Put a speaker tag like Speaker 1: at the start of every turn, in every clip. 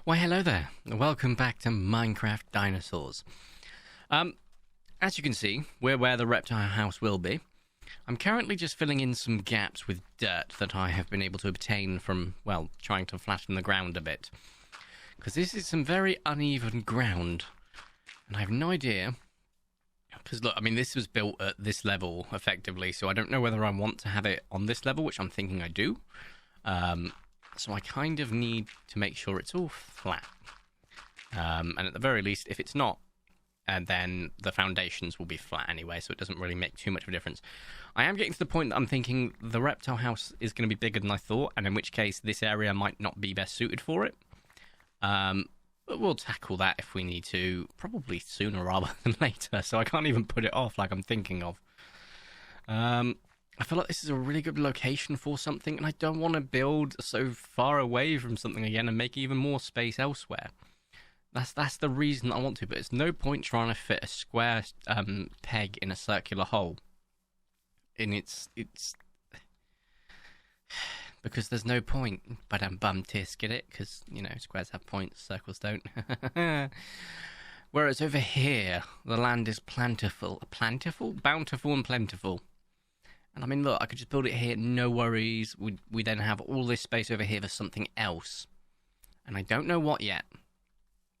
Speaker 1: Why, hello there. Welcome back to Minecraft Dinosaurs. As you can see, we're where the reptile house will be. I'm currently just filling in some gaps with dirt that I have been able to obtain from, well, trying to flatten the ground a bit. Because this is some very uneven ground. And I have no idea. Because, look, I mean, this was built at this level, effectively, so I don't know whether I want to have it on this level, which I'm thinking I do. So I kind of need to make sure it's all flat. And at the very least, if it's not, then the foundations will be flat anyway, so it doesn't really make too much of a difference. I am getting to the point that I'm thinking the reptile house is going to be bigger than I thought, and in which case this area might not be best suited for it. But we'll tackle that if we need to, probably sooner rather than later, so I can't even put it off like I'm thinking of. I feel like this is a really good location for something, and I don't want to build so far away from something again and make even more space elsewhere. That's the reason I want to, but it's no point trying to fit a square peg in a circular hole. And it's because there's no point. But tisk, get it? Because, you know, squares have points, circles don't. Whereas over here, the land is plentiful. Plentiful? Bountiful and plentiful. And I mean, look, I could just build it here, no worries. We then have all this space over here for something else. And I don't know what yet.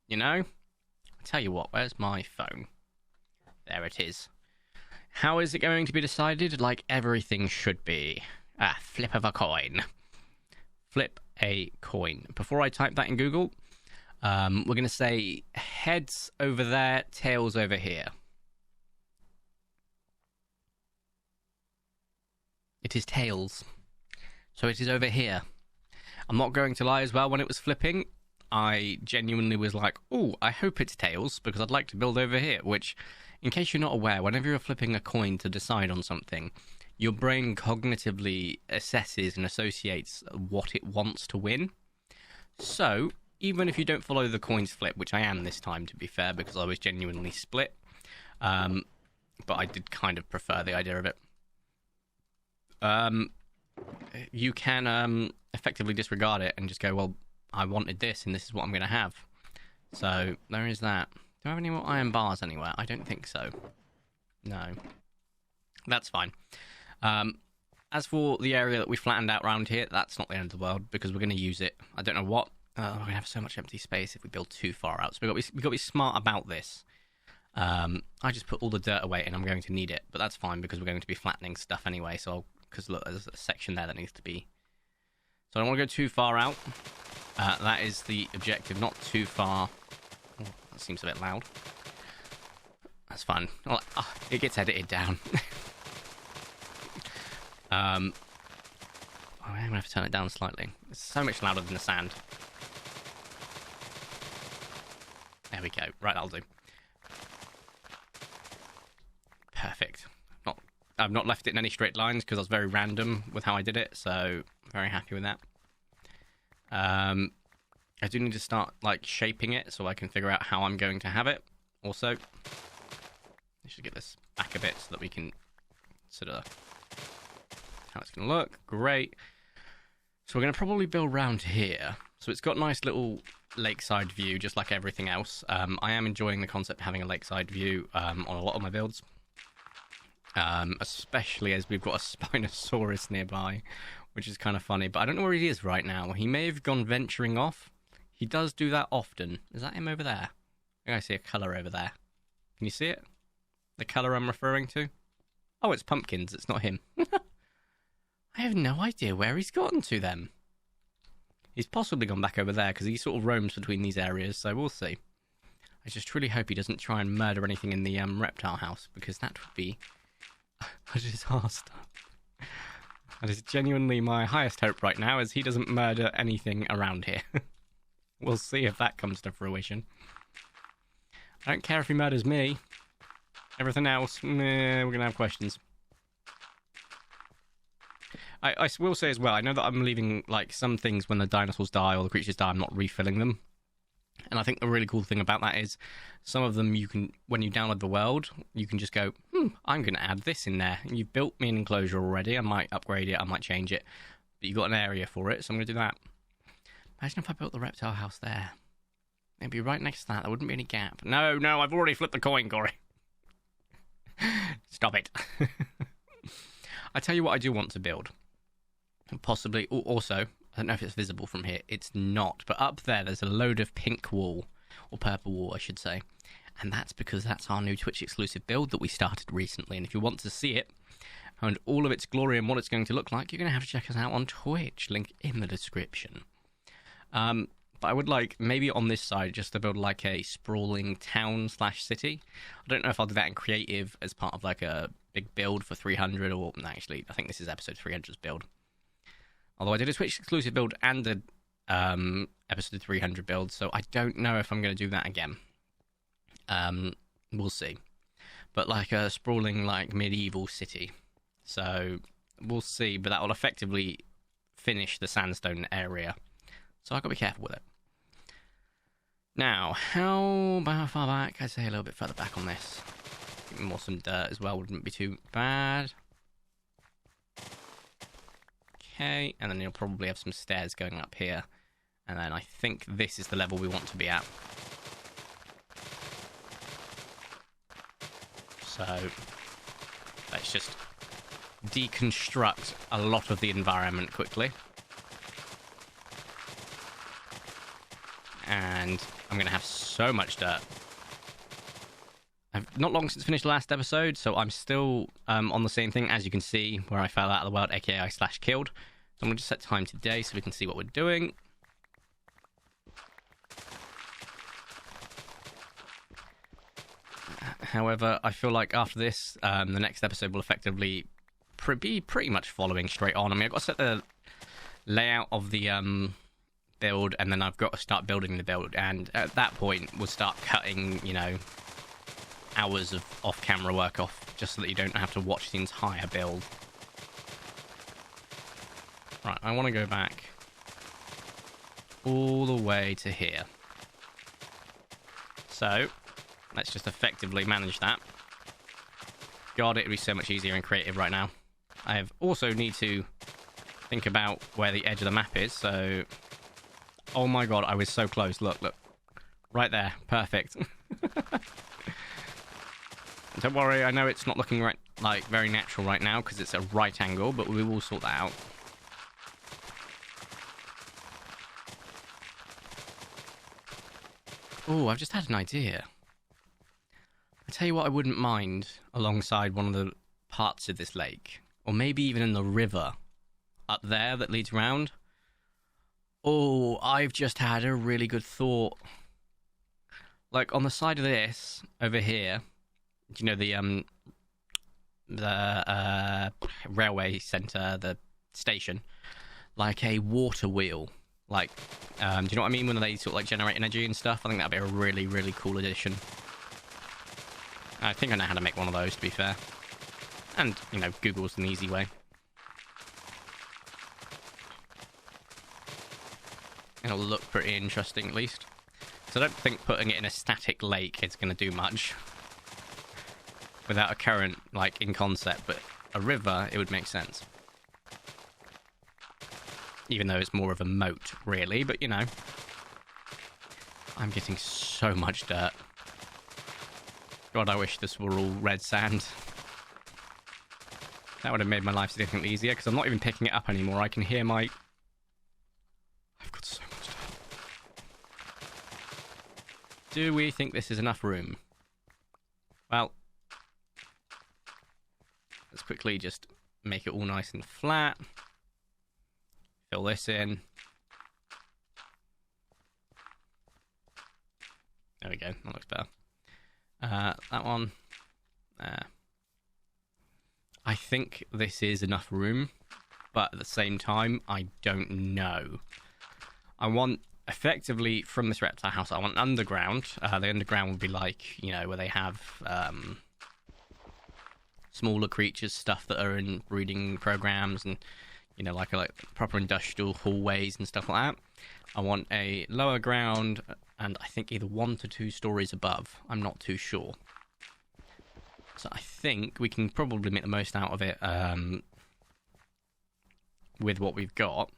Speaker 1: You know? I'll tell you what, where's my phone? There it is. How is it going to be decided? Like everything should be. Flip of a coin. Flip a coin. Before I type that in Google, we're going to say heads over there, tails over here. It is tails. So it is over here. I'm not going to lie as well, when it was flipping, I genuinely was like, oh, I hope it's tails, because I'd like to build over here, which, in case you're not aware, whenever you're flipping a coin to decide on something, your brain cognitively assesses and associates what it wants to win. So, even if you don't follow the coin's flip, which I am this time, to be fair, because I was genuinely split, but I did kind of prefer the idea of it. You can effectively disregard it and just go, well, I wanted this and this is what I'm going to have. So there is that. Do I have any more iron bars anywhere? I don't think so. No. That's fine. As for the area that we flattened out around here, that's not the end of the world because we're going to use it. I don't know what. We're going to have so much empty space if we build too far out. So we've got to be smart about this. I just put all the dirt away and I'm going to need it. But that's fine because we're going to be flattening stuff anyway. So because look, there's a section there that needs to be. So I don't want to go too far out. That is the objective, not too far. Oh, that seems a bit loud. That's fine. Oh, it gets edited down. I'm going to have to turn it down slightly. It's so much louder than the sand. There we go. Right, that'll do. Perfect. I've not left it in any straight lines because I was very random with how I did it, so very happy with that. I do need to start like shaping it so I can figure out how I'm going to have it. Also, I should get this back a bit so that we can sort of how it's going to look. Great. So we're going to probably build around here. So it's got a nice little lakeside view, just like everything else. I am enjoying the concept of having a lakeside view on a lot of my builds. Especially as we've got a Spinosaurus nearby, which is kind of funny. But I don't know where he is right now. He may have gone venturing off. He does do that often. Is that him over there? I think I see a colour over there. Can you see it? The colour I'm referring to? Oh, it's pumpkins. It's not him. I have no idea where he's gotten to then. He's possibly gone back over there because he sort of roams between these areas, so we'll see. I just truly hope he doesn't try and murder anything in the reptile house, because that would be a disaster. That is genuinely my highest hope right now, is he doesn't murder anything around here. We'll see if that comes to fruition. I don't care if he murders me. Everything else, we're going to have questions. I will say as well, I know that I'm leaving like some things when the dinosaurs die or the creatures die, I'm not refilling them. And I think the really cool thing about that is some of them you can, when you download the world, you can just go, I'm going to add this in there. And you've built me an enclosure already. I might upgrade it. I might change it. But you've got an area for it, so I'm going to do that. Imagine if I built the reptile house there. Maybe right next to that. There wouldn't be any gap. No, I've already flipped the coin, Corey. Stop it. I tell you what I do want to build. Possibly, also, I don't know if it's visible from here. It's not, but up there's a load of pink wool, or purple wool, I should say. And that's because that's our new Twitch exclusive build that we started recently. And if you want to see it, and all of its glory and what it's going to look like, you're going to have to check us out on Twitch. Link in the description. But I would like, maybe on this side, just to build like a sprawling town/city. I don't know if I'll do that in creative as part of like a big build for 300, or no, actually, I think this is episode 300's build. Although I did a Twitch exclusive build and a episode 300 build, so I don't know if I'm going to do that again. We'll see. But like a sprawling, like medieval city. So we'll see, but that will effectively finish the sandstone area. So I've got to be careful with it. Now, how far back? I'd say a little bit further back on this. More some dirt as well wouldn't be too bad. Okay, and then you'll probably have some stairs going up here. And then I think this is the level we want to be at. So let's just deconstruct a lot of the environment quickly. And I'm going to have so much dirt. I've not long since finished the last episode, so I'm still on the same thing, as you can see, where I fell out of the world, aka I /killed. So I'm going to just set time today so we can see what we're doing. However, I feel like after this, the next episode will effectively be pretty much following straight on. I mean, I've got to set the layout of the build, and then I've got to start building the build. And at that point, we'll start cutting, you know, hours of off-camera work off, just so that you don't have to watch the entire build. Right, I want to go back all the way to here. So let's just effectively manage that. God, it would be so much easier and creative right now. I have also need to think about where the edge of the map is, so... Oh my god, I was so close. Look. Right there. Perfect. Don't worry, I know it's not looking right, like very natural right now, because it's a right angle, but we will sort that out. Oh, I've just had an idea. I tell you what I wouldn't mind alongside one of the parts of this lake, or maybe even in the river up there that leads around. Oh, I've just had a really good thought. Like on the side of this over here, do you know the railway centre, the station, like a water wheel. Like, do you know what I mean when they sort of like generate energy and stuff? I think that'd be a really, really cool addition. I think I know how to make one of those, to be fair. And, you know, Google's an easy way. It'll look pretty interesting, at least. So I don't think putting it in a static lake is going to do much. Without a current, like, in concept. But a river, it would make sense. Even though it's more of a moat, really. But, you know. I'm getting so much dirt. God, I wish this were all red sand. That would have made my life significantly easier, because I'm not even picking it up anymore. I can hear my... I've got so much dirt. Do we think this is enough room? Well, let's quickly just make it all nice and flat. Fill this in. There we go. That looks better. That one. I think this is enough room, but at the same time, I don't know. I want, effectively, from this reptile house, I want underground. The underground would be like, you know, where they have smaller creatures, stuff that are in breeding programs, and, you know, like proper industrial hallways and stuff like that. I want a lower ground, and I think either 1 to 2 stories above. I'm not too sure. So I think we can probably make the most out of it with what we've got.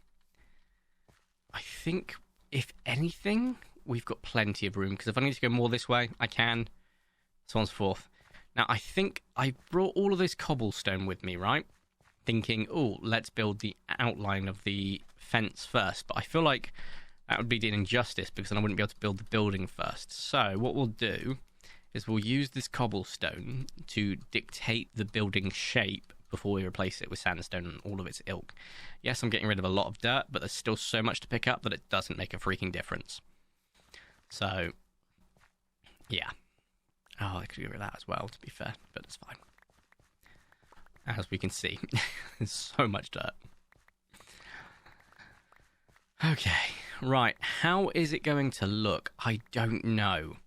Speaker 1: I think, if anything, we've got plenty of room, because if I need to go more this way, I can. So on and so forth. Now, I think I brought all of this cobblestone with me, right? Thinking, oh, let's build the outline of the fence first. But I feel like that would be an injustice, because then I wouldn't be able to build the building first. So what we'll do is we'll use this cobblestone to dictate the building shape before we replace it with sandstone and all of its ilk. Yes, I'm getting rid of a lot of dirt, but there's still so much to pick up that it doesn't make a freaking difference. So, yeah. Oh, I could get rid of that as well, to be fair, but it's fine. As we can see, there's so much dirt. Okay, right. How is it going to look? I don't know.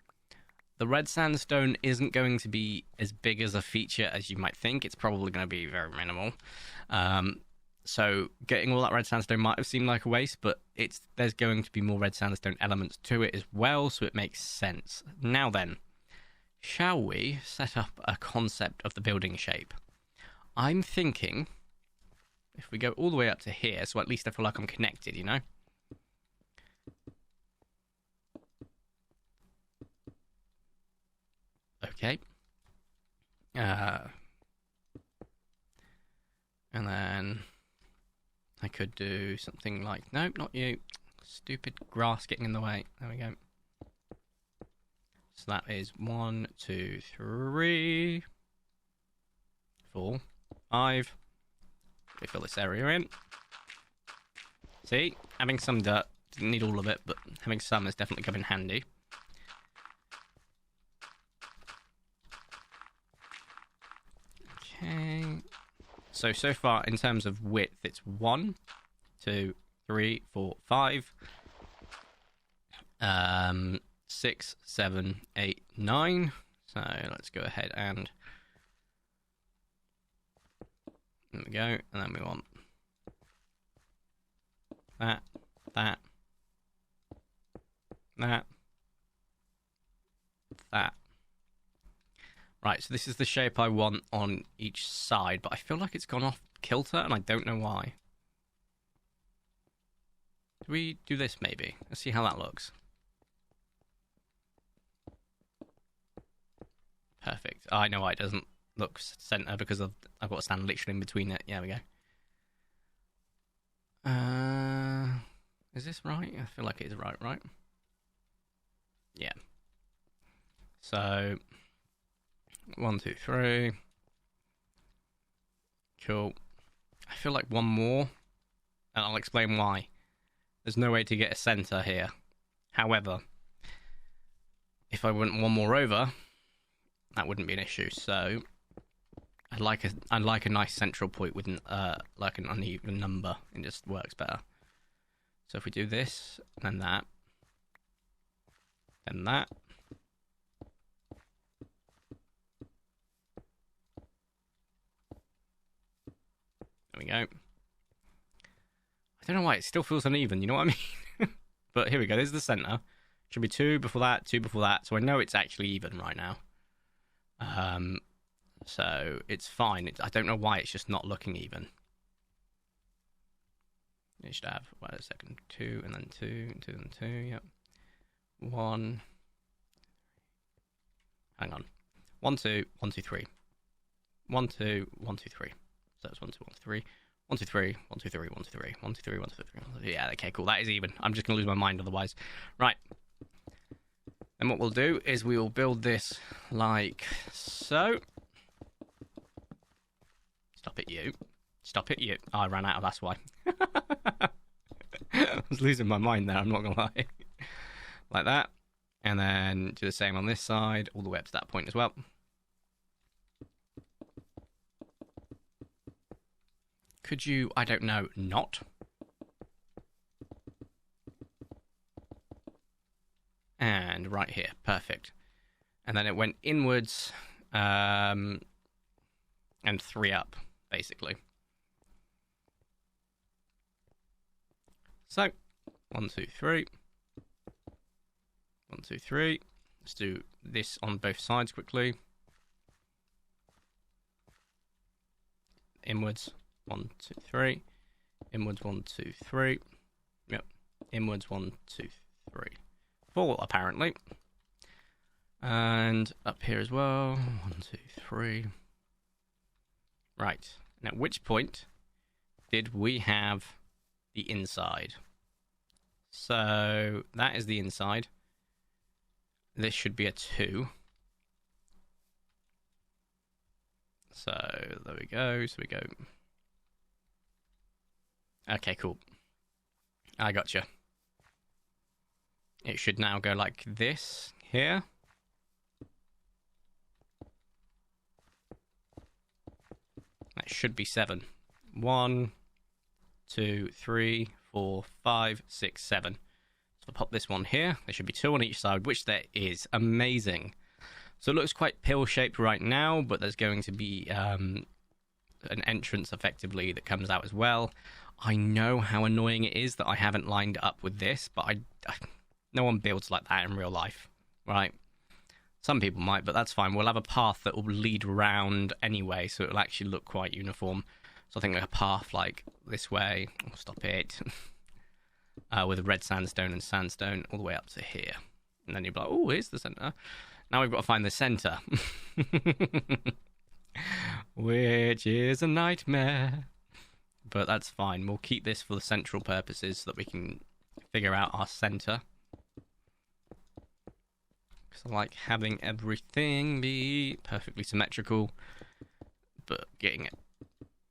Speaker 1: The red sandstone isn't going to be as big as a feature as you might think. It's probably going to be very minimal. So getting all that red sandstone might have seemed like a waste, but there's going to be more red sandstone elements to it as well, so it makes sense. Now then, shall we set up a concept of the building shape? I'm thinking if we go all the way up to here, so at least I feel like I'm connected, you know? Okay. And then I could do something like, nope, not you. Stupid grass getting in the way. There we go. So that is 1, 2, 3, 4, 5. We fill this area in. See, having some dirt, didn't need all of it, but having some has definitely come in handy. Okay, so far in terms of width, it's 1, 2, 3, 4, 5, 6, 7, 8, 9. So let's go ahead and there we go, and then we want that, that, that, that. Right, so this is the shape I want on each side, but I feel like it's gone off kilter, and I don't know why. Do we do this, maybe? Let's see how that looks. Perfect. Oh, I know why it doesn't look center, because I've got to stand literally in between it. Yeah, we go. Is this right? I feel like it is right? Yeah. So 1, 2, 3. Cool. I feel like one more, and I'll explain why. There's no way to get a center here. However, if I went one more over, that wouldn't be an issue. So I'd like a nice central point with like an uneven number. It just works better. So if we do this, then that, then that. There we go. I don't know why it still feels uneven, you know what I mean? But here we go, there's the center. Should be 2 before that, 2 before that. So I know it's actually even right now. So it's fine. I don't know why it's just not looking even. You should have, wait a second, 2 and then 2, and 2 and 2, yep. 1. Hang on. 1, 2, 1, 2, 3. 1, 2, 1, 2, 3. So that's 1, 2, 1, 2, 3. 1, 2, 3, 1, 2, 3, 1, 2, 3, 1, 2, 3, 1, 2, 3, 1, 2, 3. Yeah, okay, cool. That is even. I'm just going to lose my mind otherwise. Right. And what we'll do is we will build this like so. Stop it, you. Stop it, you. Oh, I ran out of, that's why. I was losing my mind there, I'm not going to lie. Like that. And then do the same on this side, all the way up to that point as well. Could you, I don't know, not? And right here, perfect. And then it went inwards, and 3 up, basically. So, 1, 2, 3. 1, 2, 3. Let's do this on both sides quickly. Inwards, 1, 2, 3. Inwards, 1, 2, 3. Yep. Inwards, 1, 2, 3. 4, apparently. And up here as well. 1, 2, 3. Right. Now, at which point did we have the inside? So that is the inside. This should be a 2. So there we go. So we go. Okay, cool. I gotcha. It should now go like this here. That should be 7. 1, 2, 3, 4, 5, 6, 7. So I'll pop this one here. There should be 2 on each side, which there is. Amazing. So it looks quite pill-shaped right now, but there's going to be an entrance, effectively, that comes out as well. I know how annoying it is that I haven't lined up with this, but no one builds like that in real life, right? Some people might, but that's fine. We'll have a path that will lead around anyway, so it'll actually look quite uniform. So I think a path like this way, I'll stop it, with red sandstone and sandstone all the way up to here. And then you'll be like, oh, here's the centre. Now we've got to find the centre. Which is a nightmare. But that's fine. We'll keep this for the central purposes so that we can figure out our centre. Because I like having everything be perfectly symmetrical. But getting it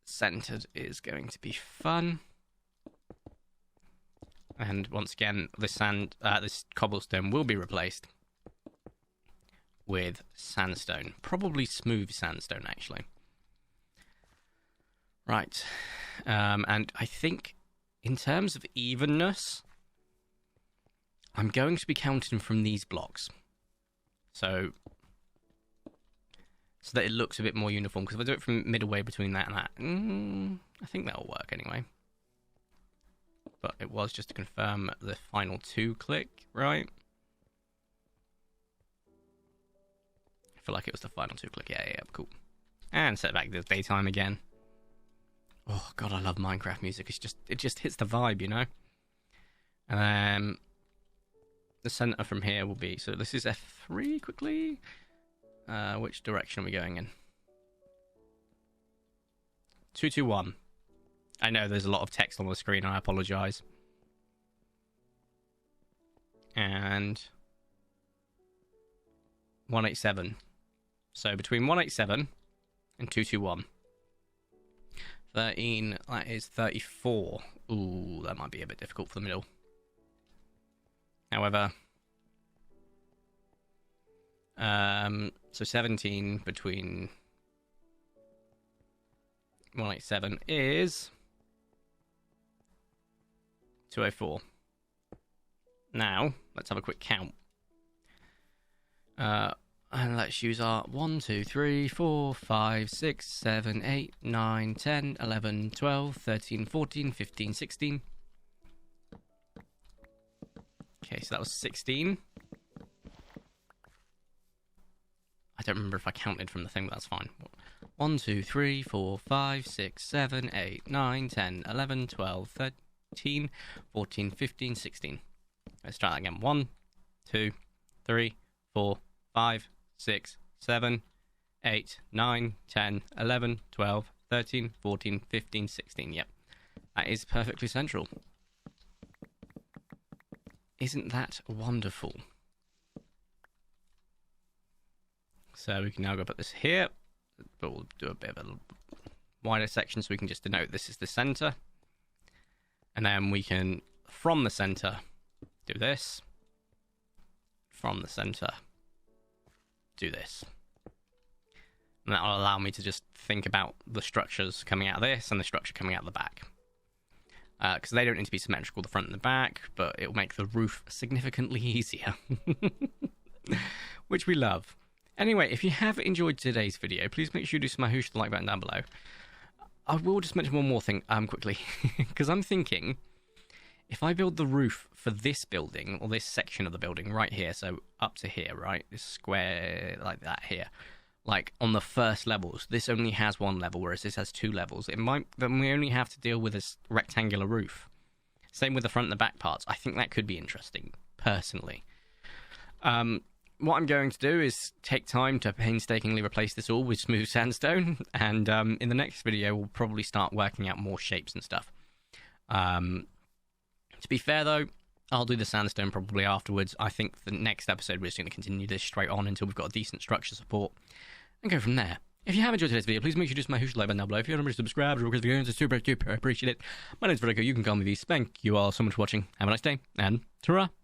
Speaker 1: centered is going to be fun. And once again, this cobblestone will be replaced with sandstone. Probably smooth sandstone, actually. Right. And I think in terms of evenness, I'm going to be counting from these blocks. So that it looks a bit more uniform. Because if I do it from midway between that and that, I think that'll work anyway. But it was just to confirm the final 2 click, right? I feel like it was the final 2 click. Yeah, cool. And set back to daytime again. Oh god, I love Minecraft music. It just hits the vibe, you know. The center from here will be, so this is F3 quickly. Which direction are we going in? 2, 2, 1. I know there's a lot of text on the screen, and I apologize. And 187. So between 187 and 221. 13, that is 34. Ooh, that might be a bit difficult for the middle. However, so 17 between 187 is 204. Now, let's have a quick count. And let's use our 1, 2, 3, 4, 5, 6, 7, 8, 9, 10, 11, 12, 13, 14, 15, 16. Okay, so that was 16. I don't remember if I counted from the thing, but that's fine. 1, 2, 3, 4, 5, 6, 7, 8, 9, 10, 11, 12, 13, 14, 15, 16. Let's try that again. 1, 2, 3, 4, 5, 6, 7, 8, 9, 10, 11, 12, 13, 14, 15, 16. Yep. That is perfectly central. Isn't that wonderful? So we can now go put this here, but we'll do a bit of a wider section so we can just denote this is the center. And then we can, from the center, do this. From the center, do this. And that will allow me to just think about the structures coming out of this and the structure coming out of the back. Because they don't need to be symmetrical, the front and the back, but it will make the roof significantly easier. Which we love. Anyway, if you have enjoyed today's video, please make sure you do smash the like button down below. I will just mention one more thing quickly, because I'm thinking, if I build the roof for this building, or this section of the building right here, so up to here, right, this square like that here, like on the first levels, this only has 1 level, whereas this has 2 levels. Then we only have to deal with this rectangular roof. Same with the front and the back parts. I think that could be interesting, personally. What I'm going to do is take time to painstakingly replace this all with smooth sandstone, and in the next video we'll probably start working out more shapes and stuff. To be fair though, I'll do the sandstone probably afterwards. I think the next episode we're just going to continue this straight on until we've got a decent structure support, and go from there. If you have enjoyed today's video, please make sure you smash the like button down below. If you haven't already subscribed or because the videos, I super appreciate it. My name's Vertico, you can call me V. Thank you all so much for watching. Have a nice day, and ta-ra!